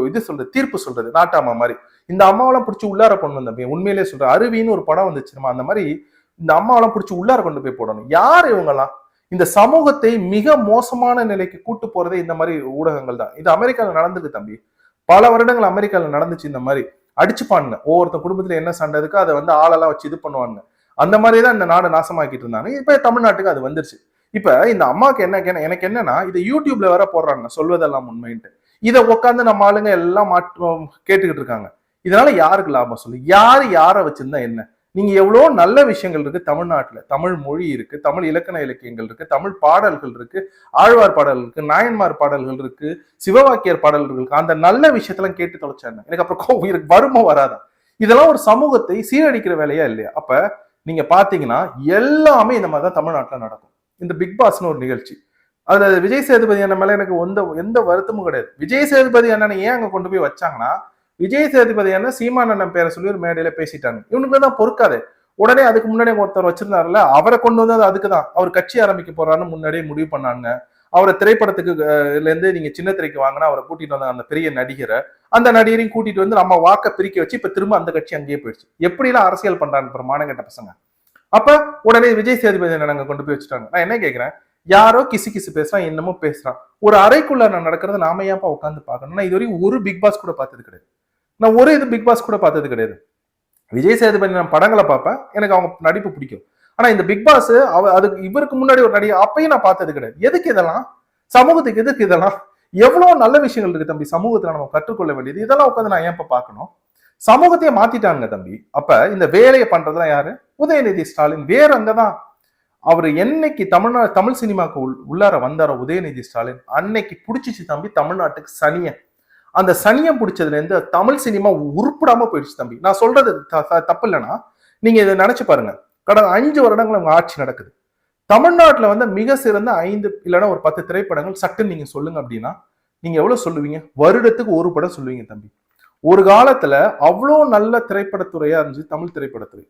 இது சொல்றது, தீர்ப்பு சொல்றது, நாட்டாமா மாதிரி. இந்த அம்மாவெல்லாம் பிடிச்சி உள்ளார கொண்டு வந்த உண்மையிலேயே சொல்றேன், அருவின்னு ஒரு படம் வந்துச்சுமா, அந்த மாதிரி இந்த அம்மாவெல்லாம் பிடிச்சி உள்ளார கொண்டு போய் போடணும். யார் இவங்கெல்லாம்? இந்த சமூகத்தை மிக மோசமான நிலைக்கு கூட்டு போறதே இந்த மாதிரி ஊடகங்கள் தான். இது அமெரிக்கால நடந்திருக்கு தம்பி, பல வருடங்கள் அமெரிக்கால நடந்துச்சு. இந்த மாதிரி அடிச்சுப்பானுங்க, ஒவ்வொருத்த குடும்பத்துல என்ன சண்டை இருக்கு அதை ஆளெல்லாம் வச்சு இது பண்ணுவாங்க. அந்த மாதிரிதான் இந்த நாடு நாசமாக்கிட்டு இருந்தாங்க. இப்ப தமிழ்நாட்டுக்கு அது வந்துருச்சு. இப்ப இந்த அம்மாவுக்கு எனக்கு என்னன்னா, இதை யூடியூப்ல வேற போடுறாங்க சொல்வதெல்லாம் உண்மைன்ட்டு. இதை உட்காந்து நம்ம ஆளுங்க எல்லாம் கேட்டுக்கிட்டு இருக்காங்க. இதனால யாருக்கு லாபம் சொல்லு? யாரை வச்சிருந்தா என்ன? நீங்க எவ்வளவு நல்ல விஷயங்கள் இருக்கு தமிழ்நாட்டுல. தமிழ் மொழி இருக்கு, தமிழ் இலக்கண இலக்கியங்கள் இருக்கு, தமிழ் பாடல்கள் இருக்கு, ஆழ்வார் பாடல்கள் இருக்கு, நாயன்மார் பாடல்கள் இருக்கு, சிவவாக்கியர் பாடல்கள் இருக்கு. அந்த நல்ல விஷயத்தெல்லாம் கேட்டு தொலைச்சாங்க. எனக்கு அப்புறம் எனக்கு வருமா வராதா? இதெல்லாம் ஒரு சமூகத்தை சீரழிக்கிற வேலையா இல்லையா? அப்ப நீங்க பாத்தீங்கன்னா எல்லாமே இந்த மாதிரிதான் தமிழ்நாட்டுல நடக்கும். இந்த பிக் பாஸ்னு ஒரு நிகழ்ச்சி, அதுல விஜய் சேதுபதி அண்ணன் மேல எனக்கு எந்த வருத்தமும் கிடையாது. விஜய் சேதுபதி அண்ணனை ஏன் அங்க கொண்டு போய் வச்சாங்கன்னா, விஜய் சேதுபதி அண்ணன் சீமான் அண்ணன் பேரை சொல்லி ஒரு மேடையில பேசிட்டாங்க. இவனுக்கு தான் பொறுக்காது. உடனே அதுக்கு முன்னாடி ஒருத்தர் வச்சிருந்தாருல, அவரை கொண்டு வந்தது அதுக்குதான். அவர் கட்சி ஆரம்பிக்க போறாருன்னு முன்னாடியே முடிவு பண்ணாங்க. அவரை திரைப்படத்துக்கு இருந்து நீங்க சின்ன திரைக்கு வாங்கினா அவரை கூட்டிட்டு வந்தாங்க, அந்த பெரிய நடிகரை. அந்த நடிகரையும் கூட்டிட்டு வந்து நம்ம வாக்க பிரிக்க வச்சு இப்ப திரும்ப அந்த கட்சி அங்கேயே போயிடுச்சு. எப்படி எல்லாம் அரசியல் பண்றாங்க மானங்கட்ட பசங்க. அப்ப உடனே விஜய் சேதுபதி அங்க கொண்டு போய் வச்சுட்டாங்க. நான் என்ன கேட்கிறேன், யாரோ கிசு பேசுறான், என்னமோ பேசுறான். ஒரு அறைக்குள்ள நான் நடக்கிறத நாம ஏன்ப்பா உட்காந்து பார்க்கணும்? நான் இதுவரைக்கும் ஒரு பிக் பாஸ் கூட பார்த்தது கிடையாது. நான் ஒரு பிக் பாஸ் கூட பார்த்தது கிடையாது. விஜய் சேதுபதி நான் படங்களை பார்ப்பேன், எனக்கு அவங்க நடிப்பு பிடிக்கும். ஆனா இந்த பிக் பாஸ் அதுக்கு இவருக்கு முன்னாடி ஒரு நடிகை, அப்பயும் நான் பார்த்தது கிடையாது. எதுக்கு இதெல்லாம்? சமூகத்துக்கு எதுக்கு இதெல்லாம்? எவ்வளவு நல்ல விஷயங்கள் இருக்கு தம்பி சமூகத்துல நம்ம கற்றுக்கொள்ள வேண்டியது. இதெல்லாம் உட்காந்து நான் ஏன் பார்க்கணும்? சமூகத்தையே மாத்திட்டாங்க தம்பி. அப்ப இந்த வேலையை பண்றதுலாம் யாரு? உதயநிதி ஸ்டாலின். வேற அங்கதான் அவர் என்னைக்கு தமிழ் சினிமாவுக்கு உள்ளார வந்தாரோ உதயநிதி ஸ்டாலின், அன்னைக்கு பிடிச்சிச்சு தம்பி தமிழ்நாட்டுக்கு சனிய. அந்த சனியம் பிடிச்சதுல இருந்து தமிழ் சினிமா உருப்படாம போயிடுச்சு தம்பி. நான் சொல்றது தப்பு இல்லைன்னா நீங்க இதை நினைச்சு பாருங்க. கடந்த 5 வருடங்கள் அவங்க ஆட்சி நடக்குது. தமிழ்நாட்டுல மிக சிறந்த 5 இல்லைன்னா ஒரு 10 திரைப்படங்கள் சட்டுன்னு நீங்க சொல்லுங்க அப்படின்னா நீங்க எவ்வளவு சொல்லுவீங்க? வருடத்துக்கு ஒரு படம் சொல்லுவீங்க தம்பி. ஒரு காலத்துல அவ்வளோ நல்ல திரைப்படத்துறையா இருந்துச்சு தமிழ் திரைப்படத்துறை.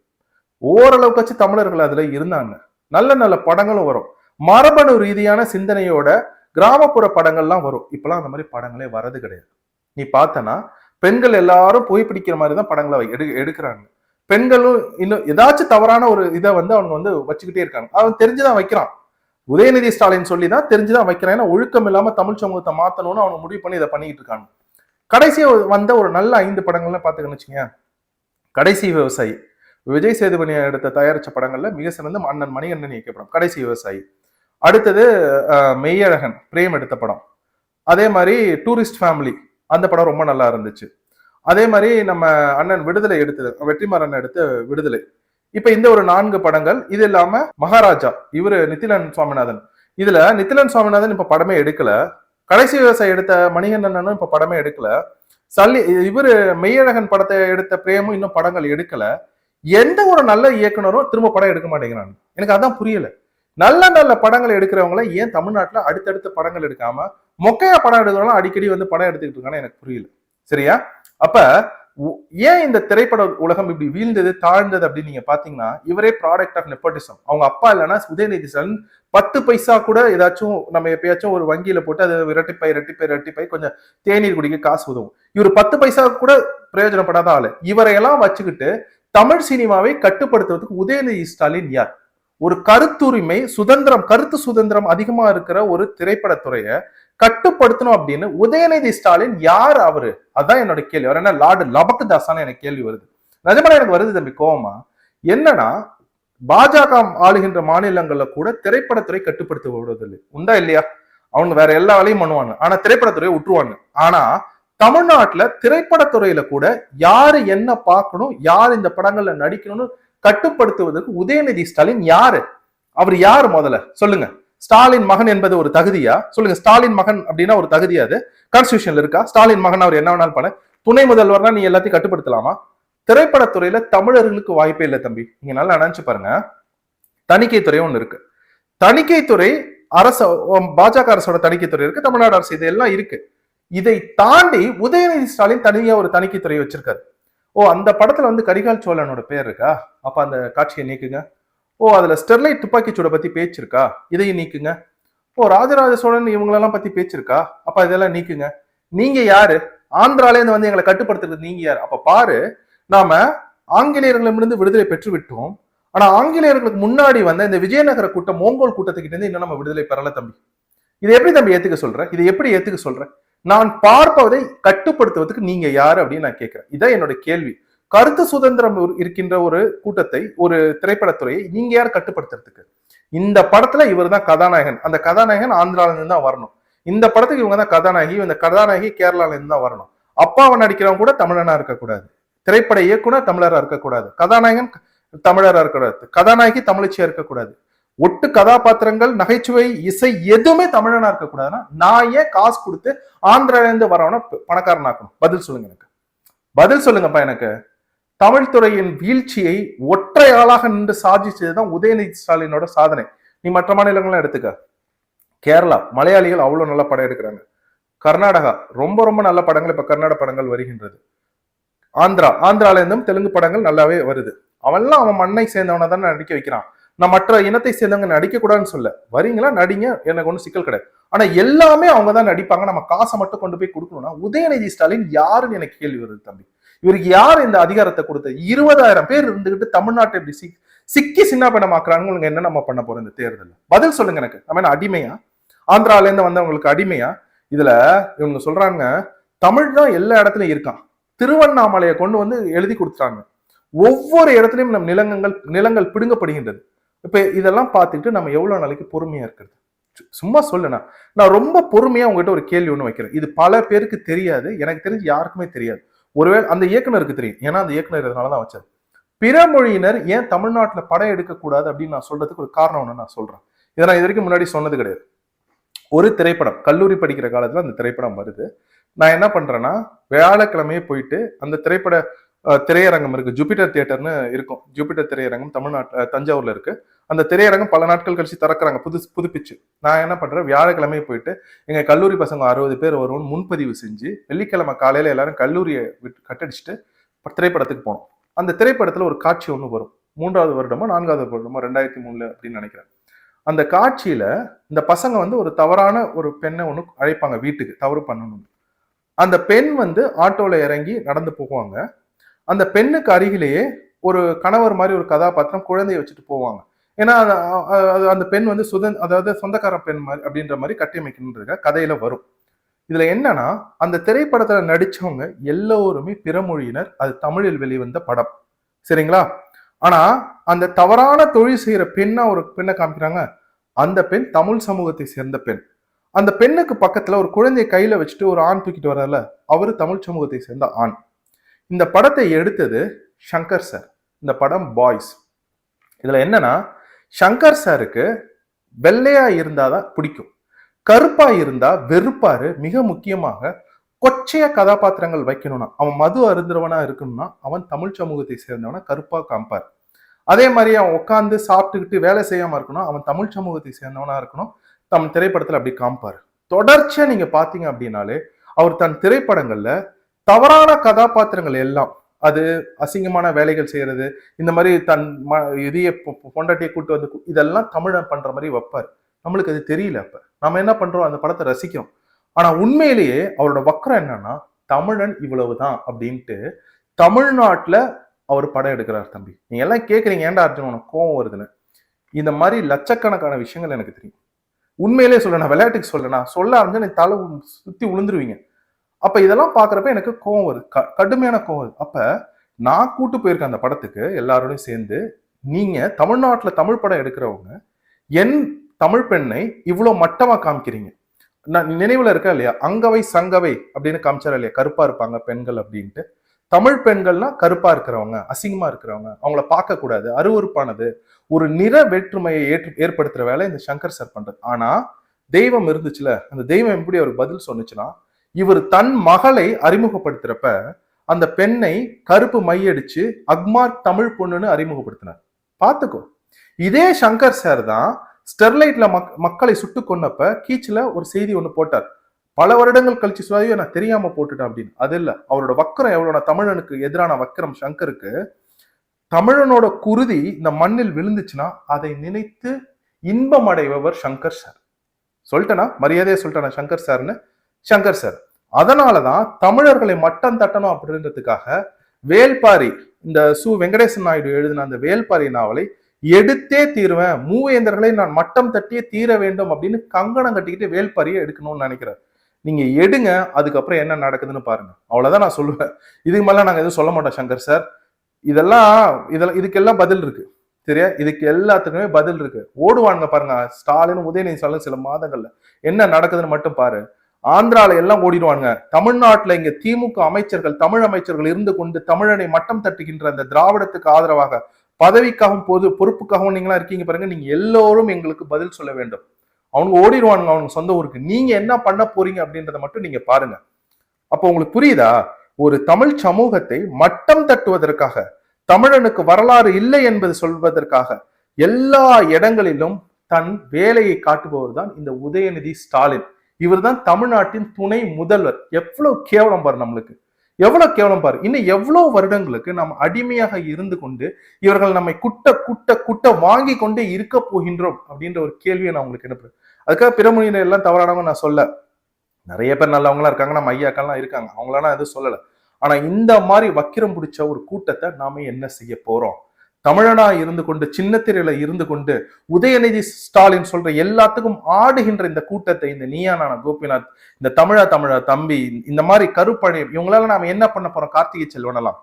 ஓரளவுக்காச்சு தமிழர்கள் அதுல இருந்தாங்க. நல்ல நல்ல படங்களும் வரும். மரபணு ரீதியான சிந்தனையோட கிராமப்புற படங்கள்லாம் வரும். இப்பெல்லாம் அந்த மாதிரி படங்களே வரது கிடையாது. நீ பார்த்தனா பெண்கள் எல்லாரும் புகைப்பிடிக்கிற மாதிரி தான் படங்களை எடுக்கிறாங்க. பெண்களும் இன்னும் ஏதாச்சும் தவறான ஒரு இதை அவங்க வச்சுக்கிட்டே இருக்காங்க. அவன் தெரிஞ்சுதான் வைக்கிறான். உதயநிதி ஸ்டாலின் சொல்லிதான் தெரிஞ்சுதான் வைக்கிறான். ஏன்னா ஒழுக்கம் இல்லாம தமிழ் சமூகத்தை மாத்தணும்னு அவனுக்கு முடிவு பண்ணி இதை பண்ணிட்டு இருக்காங்க. கடைசியா வந்த ஒரு நல்ல 5 படங்கள்லாம் பாத்துக்கன்னு வச்சுங்க. கடைசி விவசாயி, விஜய் சேதுபதி எடுத்த தயாரிச்ச படங்கள்ல மிக சிறந்த அண்ணன் மணிகண்டன் இயக்கிய படம் கடைசி விவசாயி. அடுத்தது மெய்யழகன் பிரேம் எடுத்த படம். அதே மாதிரி டூரிஸ்ட் ஃபேமிலி, அந்த படம் ரொம்ப நல்லா இருந்துச்சு. அதே மாதிரி நம்ம அண்ணன் விடுதலை எடுத்தது, வெற்றிமாறன் எடுத்த விடுதலை. இப்ப இந்த ஒரு 4 படங்கள். இது இல்லாம மகாராஜா, இவரு நித்திலன் சுவாமிநாதன். இதுல நித்திலன் சுவாமிநாதன் இப்ப படமே எடுக்கல. கடைசி விவசாயி எடுத்த மணிகண்டனும் இப்ப படமே எடுக்கல. இவரு மெய்யழகன் படத்தை எடுத்த பிரேமும் இன்னும் படங்கள் எடுக்கல. எந்த ஒரு நல்ல இயக்குனரும் திரும்ப படம் எடுக்க மாட்டேங்கிறாங்க. எனக்கு அதான் புரியல. நல்ல நல்ல படங்கள் எடுக்கிறவங்கள ஏன் தமிழ்நாட்டுல அடுத்தடுத்த படங்கள் எடுக்காம மொக்கையா படம் எடுக்கிறவங்க அடிக்கடி படம் எடுத்துக்கிட்டு இருக்கான்னு எனக்கு புரியல. சரியா? அப்ப ஏன் இந்த திரைப்பட உலகம் இப்படி வீழ்ந்தது தாழ்ந்தது அப்படின்னு நீங்க பாத்தீங்கன்னா, இவரே ப்ராடக்ட் ஆஃப் நெப்போட்டிசம். அவங்க அப்பா இல்லைன்னா உதயநிதி ஸ்டாலின் 10 பைசா கூட ஏதாச்சும் நம்ம எப்பயாச்சும் ஒரு வங்கியில போட்டு அது இரட்டிப்பாய் கொஞ்சம் தேநீர் குடிக்க காசு உதவும். இவர் 10 பைசா கூட பிரயோஜனப்படாத ஆளு. இவரையெல்லாம் வச்சுக்கிட்டு தமிழ் சினிமாவை கட்டுப்படுத்துவதற்கு உதயநிதி ஸ்டாலின் யார்? ஒரு கருத்துரிமை சுதந்திரம், கருத்து சுதந்திரம் அதிகமா இருக்கிற ஒரு திரைப்படத்துறையை கட்டுப்படுத்தணும் அப்படின்னு உதயநிதி ஸ்டாலின் யார் அவரு? அதான் என்னோட கேள்வி. அவர் என்ன லார்டு லபக்கு தாசான எனக்கு கேள்வி வருது. நிஜமா எனக்கு வருது தம்பி கோவமா. என்னன்னா பாஜக ஆளுகின்ற மாநிலங்கள்ல கூட திரைப்படத்துறை கட்டுப்படுத்த விடுவதில்லை. உண்டா இல்லையா? அவங்க வேற எல்லா வேலையும் பண்ணுவாங்க, ஆனா திரைப்படத்துறையை விட்டுருவாங்க. ஆனா தமிழ்நாட்டுல திரைப்படத்துறையில கூட யாரு என்ன பார்க்கணும், யார் இந்த படங்கள்ல நடிக்கணும்னு கட்டுப்படுத்துவதற்கு உதயநிதி ஸ்டாலின் யாரு? அவர் யாரு முதல்ல சொல்லுங்க. ஸ்டாலின் மகன் என்பது ஒரு தகுதியா? சொல்லுங்க. ஸ்டாலின் மகன் அப்படின்னா ஒரு தகுதியா? அது கான்ஸ்டிடியூஷன்ல இருக்கா? ஸ்டாலின் மகன் அவர் என்ன வேணாலும் பண்ண, துணை முதல்வர்னா நீ எல்லாத்தையும் கட்டுப்படுத்தலாமா? திரைப்படத்துறையில தமிழர்களுக்கு வாய்ப்பே இல்லை தம்பி. நீங்க நல்லா நினைச்சு பாருங்க. தணிக்கைத்துறை ஒண்ணு இருக்கு. தணிக்கைத்துறை அரசு, பாஜக அரசோட தணிக்கைத்துறை இருக்கு, தமிழ்நாடு அரசு, இது எல்லாம் இருக்கு. இதை தாண்டி உதயநிதி ஸ்டாலின் தனியா ஒரு தணிக்கைத்துறை வச்சிருக்காரு. ஓ, அந்த படத்துல வந்து கரிகால் சோழனோட பேர் இருக்கா? அப்ப அந்த காட்சியை நீக்குங்க. ஓ, அதுல ஸ்டெர்லைட் துப்பாக்கி சூட பத்தி பேச்சு இருக்கா? இதையும் நீக்குங்க. ஓ, ராஜராஜ சோழன் இவங்களெல்லாம் பத்தி பேச்சு இருக்கா? அப்ப இதெல்லாம் நீக்குங்க. நீங்க யாரு? ஆந்திரால இருந்து வந்து எங்களை கட்டுப்படுத்துறது நீங்க யாரு? அப்ப பாரு, நாம ஆங்கிலேயர்களிடமிருந்து விடுதலை பெற்று விட்டோம். ஆனா ஆங்கிலேயர்களுக்கு முன்னாடி வந்த இந்த விஜயநகர கூட்டம், மோங்கோல் கூட்டத்துக்கிட்ட இருந்து இன்னும் நம்ம விடுதலை பெறல தம்பி. இதை எப்படி தம்பி ஏத்துக்க சொல்ற? இதை எப்படி ஏத்துக்க சொல்ற? நான் பார்ப்பதை கட்டுப்படுத்துவதற்கு நீங்க யாரு அப்படின்னு நான் கேட்கிறேன். இதான் என்னோட கேள்வி. கருத்து சுதந்திரம் இருக்கின்ற ஒரு கூட்டத்தை, ஒரு திரைப்படத்துறையை நீங்க யார் கட்டுப்படுத்துறதுக்கு? இந்த படத்துல இவர் தான் கதாநாயகன். அந்த கதாநாயகன் ஆந்திரால இருந்து தான் வரணும். இந்த படத்துக்கு இவங்க தான் கதாநாயகி. இந்த கதாநாயகி கேரளால இருந்து தான் வரணும். அப்பாவை நடிக்கிறவங்க கூட தமிழனா இருக்கக்கூடாது. திரைப்பட இயக்குனர் தமிழரா இருக்கக்கூடாது. கதாநாயகன் தமிழரா இருக்கக்கூடாது. கதாநாயகி தமிழச்சியா இருக்கக்கூடாது. ஒட்டு கதாபாத்திரங்கள், நகைச்சுவை, இசை எதுவுமே தமிழனா இருக்கக்கூடாதுன்னா நான் ஏன் காசு கொடுத்து ஆந்திரால இருந்து வரவன பணக்காரன் ஆக்கணும்? பதில் சொல்லுங்க எனக்கு. பதில் சொல்லுங்கப்பா எனக்கு. தமிழ் துறையின் வீழ்ச்சியை ஒற்றை ஆளாக நின்று சாதிச்சதுதான் உதயநிதி ஸ்டாலினோட சாதனை. நீ மற்ற மாநிலங்களும் எடுத்துக்க. கேரளா மலையாளிகள் அவ்வளவு நல்ல படம் எடுக்கிறாங்க. கர்நாடகா ரொம்ப ரொம்ப நல்ல படங்கள் இப்ப கர்நாடக படங்கள் வருகின்றது. ஆந்திரால இருந்தும் தெலுங்கு படங்கள் நல்லாவே வருது. அவன்லாம் அவன் மண்ணை சேர்ந்தவனை தானே நடிக்க வைக்கிறான். நான் மற்ற இனத்தை சேர்ந்தவங்க நடிக்க கூடாதுன்னு சொல்ல, வரீங்களா நடிங்க, எனக்கு ஒன்றும் சிக்கல் கிடையாது. ஆனா எல்லாமே அவங்க தான் நடிப்பாங்க. நம்ம காசை மட்டும் கொண்டு போய் கொடுக்கணும்னா உதயநிதி ஸ்டாலின் யாருன்னு எனக்கு கேள்வி வருது தம்பி. இவருக்கு யார் இந்த அதிகாரத்தை கொடுத்தது? 20,000 பேர் இருந்துகிட்டு தமிழ்நாட்டை இப்படி சிக்கி சின்னாபனமாக்குறாங்க. என்ன நம்ம பண்ண போறோம் இந்த தேர்தல்? பதில் சொல்லுங்க எனக்கு. நம்ம என்ன அடிமையா? ஆந்திரால இருந்து வந்தவங்களுக்கு அடிமையா? இதுல இவங்க சொல்றாங்க தமிழ் தான் எல்லா இடத்துலயும் இருக்கான். திருவண்ணாமலையை கொண்டு வந்து எழுதி கொடுத்துட்டாங்க. ஒவ்வொரு இடத்துலயும் நம் நிலங்கள் பிடுங்கப்படுகின்றது. இப்ப இதெல்லாம் பார்த்துட்டு நம்ம எவ்வளவு நாளைக்கு பொறுமையா இருக்கிறது? சும்மா சொல்லுனா, நான் ரொம்ப பொறுமையா உங்ககிட்ட ஒரு கேள்வி ஒண்ணு வைக்கிறேன். இது பல பேருக்கு தெரியாது, எனக்கு தெரிஞ்சு யாருக்குமே தெரியாது. ஒருவேளை அந்த இயக்குனருக்கு தெரியும், ஏன்னா அந்த இயக்குனர் இதனாலதான் வச்சாரு. பிற மொழியினர் ஏன் தமிழ்நாட்டுல படம் எடுக்கக்கூடாது அப்படின்னு நான் சொல்றதுக்கு ஒரு காரணம் ஒண்ணு நான் சொல்றேன். இதை நான் இது வரைக்கும் முன்னாடி சொன்னது கிடையாது. ஒரு திரைப்படம் கல்லூரி படிக்கிற காலத்துல அந்த திரைப்படம் வருது. நான் என்ன பண்றேன்னா, வியாழக்கிழமையே போயிட்டு அந்த திரையரங்கம் இருக்கு, ஜூபிட்டர் தியேட்டர்னு இருக்கும். ஜூபிட்டர் திரையரங்கம் தமிழ்நாட்டுல தஞ்சாவூர்ல இருக்கு. அந்த திரையரங்கம் பல நாட்கள் கழிச்சு திறக்கிறாங்க, புதுப்பிச்சு. நான் என்ன பண்றேன், வியாழக்கிழமையே போயிட்டு எங்க கல்லூரி பசங்க 60 பேர் வருவோம்னு முன்பதிவு செஞ்சு வெள்ளிக்கிழமை காலையில எல்லாரும் கல்லூரியை கட்டடிச்சுட்டு திரைப்படத்துக்கு போனோம். அந்த திரைப்படத்துல ஒரு காட்சி ஒண்ணு வரும். 3வது வருடமோ 4வது வருடமோ 2003 அப்படின்னு நினைக்கிறேன். அந்த காட்சியில இந்த பசங்க வந்து ஒரு தவறான ஒரு பெண்ணை ஒண்ணு அழைப்பாங்க வீட்டுக்கு, தவறு பண்ணணும். அந்த பெண் வந்து ஆட்டோல இறங்கி நடந்து போவாங்க. அந்த பெண்ணுக்கு அருகிலேயே ஒரு கணவர் மாதிரி ஒரு கதாபாத்திரம் குழந்தைய வச்சுட்டு போவாங்க. ஏன்னா அந்த பெண் வந்து அதாவது சொந்தக்கார பெண் மாதிரி அப்படின்ற மாதிரி கட்டியமைக்கணுன்ற கதையில வரும். இதுல என்னன்னா, அந்த திரைப்படத்துல நடிச்சவங்க எல்லோருமே பிற மொழியினர். அது தமிழில் வெளிவந்த படம், சரிங்களா? ஆனா அந்த தவறான தொழில் செய்யற பெண்ணா ஒரு பெண்ணை காமிக்கிறாங்க. அந்த பெண் தமிழ் சமூகத்தை சேர்ந்த பெண். அந்த பெண்ணுக்கு பக்கத்துல ஒரு குழந்தைய கையில வச்சுட்டு ஒரு ஆண் தூக்கிட்டு வர்றதுல, அவரு தமிழ் சமூகத்தை சேர்ந்த ஆண். இந்த படத்தை எடுத்தது சங்கர் சார். இந்த படம் பாய்ஸ். இதுல என்னன்னா, சங்கர் சாருக்கு வெள்ளையா இருந்தாதான் பிடிக்கும், கருப்பா இருந்தா வெறுப்பாரு. மிக முக்கியமாக கொச்சைய கதாபாத்திரங்கள் வைக்கணும்னா, அவன் மது அருந்துறவனா இருக்கணும்னா அவன் தமிழ் சமூகத்தை சேர்ந்தவனா கருப்பா காமிப்பார். அதே மாதிரி அவன் உட்காந்து சாப்பிட்டுக்கிட்டு வேலை செய்யாம இருக்கணும், அவன் தமிழ் சமூகத்தை சேர்ந்தவனா இருக்கணும். தம் திரைப்படத்துல அப்படி காமிப்பாரு. தொடர்ச்சியா நீங்க பாத்தீங்க அப்படின்னாலே அவர் தன் திரைப்படங்கள்ல தவறான கதாபாத்திரங்கள் எல்லாம், அது அசிங்கமான வேலைகள் செய்யறது, இந்த மாதிரி தன் இதைய பொண்டாட்டியை கூட்டு வந்து இதெல்லாம் தமிழன் பண்ற மாதிரி வைப்பாரு. நம்மளுக்கு அது தெரியல. அப்ப நம்ம என்ன பண்றோம், அந்த படத்தை ரசிக்கிறோம். ஆனா உண்மையிலேயே அவரோட வக்கரம் என்னன்னா, தமிழன் இவ்வளவுதான் அப்படின்ட்டு தமிழ்நாட்டுல அவர் படம் எடுக்கிறார். தம்பி, நீங்க எல்லாம் கேக்குறீங்க, ஏன்டா அர்ஜுன் உனக்கு கோவம் வருதுன்னு. இந்த மாதிரி லட்சக்கணக்கான விஷயங்கள் எனக்கு தெரியும். உண்மையிலேயே சொல்ல, நான் விளையாட்டுக்கு சொல்ல, நான் சொல்ல ஆரம்பிச்சா நீ தலை சுத்தி விழுந்துருவீங்க. அப்ப இதெல்லாம் பாக்குறப்ப எனக்கு கோவம் வருது, கடுமையான கோவம் வருது. அப்ப நான் கூட்டு போயிருக்கேன் அந்த படத்துக்கு எல்லாரோடையும் சேர்ந்து. நீங்க தமிழ்நாட்டுல தமிழ் படம் எடுக்கிறவங்க என் தமிழ் பெண்ணை இவ்வளவு மட்டமா காமிக்கிறீங்க. நான் நினைவுல இருக்கா இல்லையா, அங்கவை சங்கவை அப்படின்னு காமிச்சாரா இல்லையா, கருப்பா இருப்பாங்க பெண்கள் அப்படின்ட்டு. தமிழ் பெண்கள்னா கருப்பா இருக்கிறவங்க, அசிங்கமா இருக்கிறவங்க, அவங்கள பார்க்க கூடாது, அருவருப்பானது, ஒரு நிற வேற்றுமையை ஏற்படுத்துற வேலை இந்த சங்கர் சார் பண்றது. ஆனா தெய்வம் இருந்துச்சுல, அந்த தெய்வம் எப்படி அவருக்கு பதில் சொன்னுச்சுன்னா, இவர் தன் மகளை அறிமுகப்படுத்துறப்ப அந்த பெண்ணை கருப்பு மையடிச்சு அக்மார்க் தமிழ் பொண்ணுன்னு அறிமுகப்படுத்தினார். பாத்துக்கோ. இதே சங்கர் சார் தான் ஸ்டெர்லைட்ல மக்களை சுட்டு கொன்னப்ப கீச்சில ஒரு செய்தி ஒண்ணு போட்டார். பல வருடங்கள் கழிச்சு சுவாதியோ நான் தெரியாம போட்டுட்டேன் அப்படின்னு. அது இல்ல, அவரோட வக்கரம் எவ்வளவு, தமிழனுக்கு எதிரான வக்கரம் சங்கருக்கு. தமிழனோட குருதி இந்த மண்ணில் விழுந்துச்சுன்னா அதை நினைத்து இன்பம் அடைபவர் சங்கர் சார். சொல்லிட்டேனா, மரியாதையா சொல்லிட்டேனா சங்கர் சார்னு. சங்கர் சார் அதனாலதான் தமிழர்களை மட்டம் தட்டணும் அப்படின்றதுக்காக வேல்பாரி, இந்த சு வெங்கடேசன் நாயுடு எழுதின அந்த வேல்பாரி நாவலை எடுத்தே தீருவேன், மூவேந்தர்களை நான் மட்டம் தட்டியே தீர வேண்டும் அப்படின்னு கங்கணம் கட்டிக்கிட்டு வேல்பாரியை எடுக்கணும்னு நினைக்கிறார். நீங்க எடுங்க, அதுக்கப்புறம் என்ன நடக்குதுன்னு பாருங்க. அவ்வளவுதான் நான் சொல்லுவேன். இதுக்கு மேல நாங்க எதுவும் சொல்ல மாட்டோம் சங்கர் சார். இதுக்கெல்லாம் பதில் இருக்கு, சரியா? இதுக்கு எல்லாத்துக்குமே பதில் இருக்கு. ஓடுவானுங்க பாருங்க, ஸ்டாலின் உதயநிதி ஸ்டாலின் சில மாதங்கள்ல என்ன நடக்குதுன்னு மட்டும் பாரு. ஆந்திரால எல்லாம் ஓடிடுவாங்க. தமிழ்நாட்டுல இங்க திமுக அமைச்சர்கள், தமிழ் அமைச்சர்கள் இருந்து கொண்டு தமிழனை மட்டம் தட்டுகின்ற அந்த திராவிடத்துக்கு ஆதரவாக பதவிக்காகவும் பொறுப்புக்காகவும் நீங்களா இருக்கீங்க பாருங்க, நீங்க எல்லோரும் எங்களுக்கு பதில் சொல்ல வேண்டும். அவங்க ஓடிடுவானுங்க அவங்க சொந்த ஊருக்கு. நீங்க என்ன பண்ண போறீங்க அப்படின்றத மட்டும் நீங்க பாருங்க. அப்போ உங்களுக்கு புரியுதா? ஒரு தமிழ் சமூகத்தை மட்டம் தட்டுவதற்காக, தமிழனுக்கு வரலாறு இல்லை என்பது சொல்வதற்காக எல்லா இடங்களிலும் தன் வேலையை காட்டுபவர் தான் இந்த உதயநிதி ஸ்டாலின். இவர் தான் தமிழ்நாட்டின் துணை முதல்வர். எவ்வளவு கேவலம் பாரு, நம்மளுக்கு எவ்வளவு கேவலம் பாரு. இன்னும் எவ்வளவு வருடங்களுக்கு நாம் அடிமையாக இருந்து கொண்டு இவர்கள் நம்மை குட்ட குட்ட குட்ட வாங்கி கொண்டே இருக்க போகின்றோம் அப்படின்ற ஒரு கேள்வியை நான் உங்களுக்கு அனுப்புறேன். அதுக்காக பிறமொழியினர் எல்லாம் தவறானவங்க நான் சொல்ல, நிறைய பேர் நல்லவங்களா இருக்காங்க, நம்ம ஐயாக்கள்லாம் இருக்காங்க, அவங்களாம் எதுவும் சொல்லல. ஆனா இந்த மாதிரி வக்கிரம் பிடிச்ச ஒரு கூட்டத்தை நாம என்ன செய்ய போறோம்? தமிழனா இருந்து கொண்டு, சின்னத்திரையில இருந்து கொண்டு உதயநிதி ஸ்டாலின் சொல்ற எல்லாத்துக்கும் ஆடுகின்ற இந்த கூட்டத்தை, இந்த நீயானான கோபிநாத், இந்த தமிழா தம்பி, இந்த மாதிரி கருப்பழை, இவங்களால நாம என்ன பண்ண போறோம்? கார்த்திகை செல்வனெல்லாம்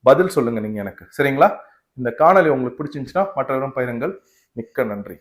பதில் சொல்லுங்க நீங்க எனக்கு, சரிங்களா? இந்த காணொலி உங்களுக்கு பிடிச்சிருந்துச்சுன்னா மற்றவரும் பகிருங்கள். மிக்க நன்றி.